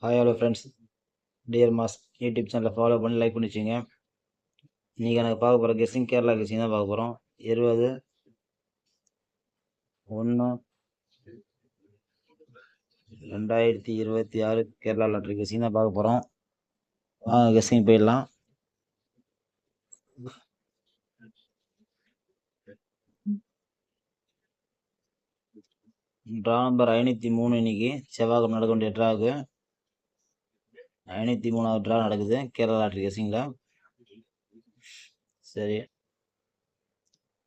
Hi hello friends, dear mass YouTube சேனலை follow பண்ணி like பண்ணி வச்சுங்க. இன்றைக்கி எனக்கு பார்க்க போகிற கெஸ்ஸிங் கேரளா கெஸ்ஸிங் தான் பார்க்க போகிறோம். 20/1/2026 கேரளா லாட்ரி கெஸ்ஸிங் தான் பார்க்க போகிறோம். கெஸ்ஸிங் போயிடலாம். Draw number 503. இன்னைக்கு செவ்வாய்க்கிழமை நடக்க வேண்டிய ட்ராவுக்கு 503வது ட்ரா நடக்குது கேரளா லாட்ரி கெஸ்ஸிங்கில். சரி,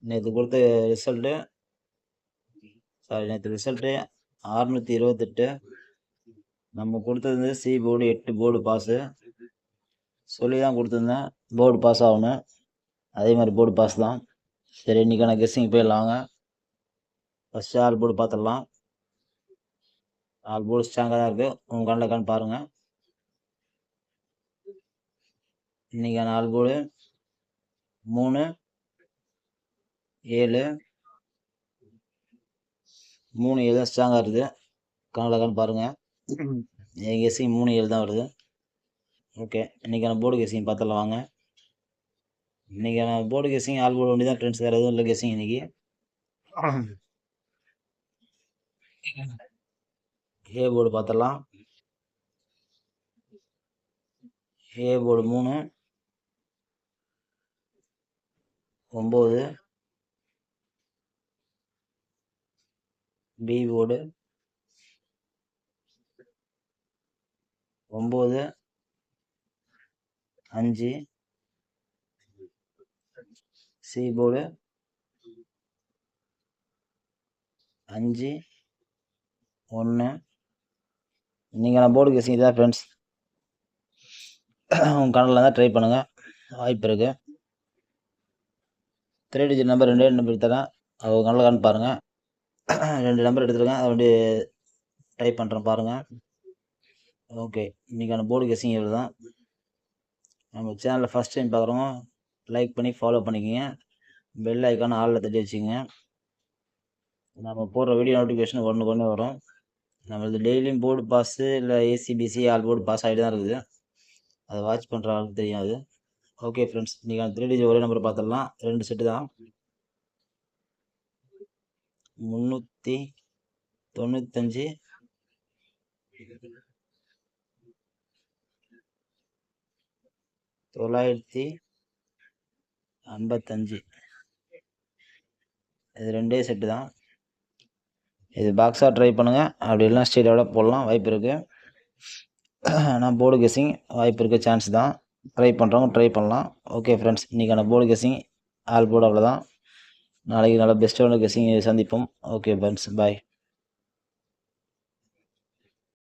நேற்று கொடுத்த ரிசல்ட்டு நேற்று ரிசல்ட்டு 628. நம்ம கொடுத்தது சி போர்டு 8 போர்டு பாஸு சொல்லி தான் கொடுத்துருந்தேன். போர்டு பாஸ் ஆகணும், அதே மாதிரி போர்டு பாஸ் தான். சரி, இன்றைக்கான கெஸ்ஸிங் போயிடலாங்க. ஃபஸ்ட்டு ஆல் போர்டு பார்த்துடலாம். ஆல் போர்டு ஸ்ட்ராங்காக தான் இருக்குது. உங்கள் கண்ணில் இருக்கான்னு பாருங்கள். இன்றைக்கான ஆல் போர்டு 3 7 3 7 தான் ஸ்ட்ராங்காக இருக்குது. கண்ணில் இருக்கான்னு பாருங்கள். என் கெஸ்ஸிங் 3 7 தான் வருது. ஓகே, இன்றைக்கான போர்டு கெஸ்ஸிங் பார்த்துடலாம் வாங்க. இன்றைக்கான போர்டு கெஸ்ஸிங் ஆல் போர்டு ஒண்டி தான் ஃப்ரெண்ட்ஸ், வேறு எதுவும் இல்லை கெஸ்ஸிங் இன்றைக்கி. ஏ போர்டு பார்த்துடலாம். A board 3 9. B board 9 5. C board 5 1. இன்றைக்கான போர்டு கெஸ்ஸிங் தான் ஃப்ரெண்ட்ஸ். உங்கள் கணக்கில் தான் ட்ரை பண்ணுங்கள், வாய்ப்பு இருக்குது. 3 டிஜிட் நம்பர் 2 நம்பர் தரேன், அது கணக்கில் காணு பாருங்கள். 2 நம்பர் எடுத்துருக்கேன், அதை வந்து டைப் பண்ணுறேன் பாருங்கள். ஓகே, இன்றைக்கான போர்டு கெஸ்ஸிங் இவ்வளோ தான். நம்ம சேனலில் ஃபஸ்ட் டைம் பார்க்குறோங்க, லைக் பண்ணி ஃபாலோ பண்ணிக்கோங்க. பெல் ஐக்கான ஆளில் தட்டி வச்சுக்கோங்க. நம்ம போடுற வீடியோ நோட்டிஃபிகேஷன் ஒன்று வரும். நம்மளது டெய்லியும் போர்டு பாஸு இல்லை ஏசிபிசி ஆல் போர்டு பாஸ் ஆகிட்டு தான் இருக்குது. அதை வாட்ச் பண்ணுற ஆளுக்கு தெரியும் அது. ஓகே ஃப்ரெண்ட்ஸ், இன்றைக்கான 3 டிஜிட் ஒரே நம்பர் பார்த்துடலாம். 2 செட்டு தான். 395 955. இது 2 செட்டு தான். இது பாக்ஸாக ட்ரை பண்ணுங்கள், அப்படி இல்லைனா ஸ்டேட்டோட போடலாம், வாய்ப்பு இருக்குது. ஆனால் போர்டு கெஸ்ஸிங் வாய்ப்பு இருக்க சான்ஸ் தான். ட்ரை பண்ணுறவங்க ட்ரை பண்ணலாம். ஓகே ஃப்ரெண்ட்ஸ், இன்றைக்கான போர்டு கெஸ்ஸிங் ஆல் போர்டு அவ்வளோதான். நாளைக்கு நல்ல பெஸ்ட்டான கெஸ்ஸிங் சந்திப்போம். ஓகே ஃப்ரெண்ட்ஸ், பாய்.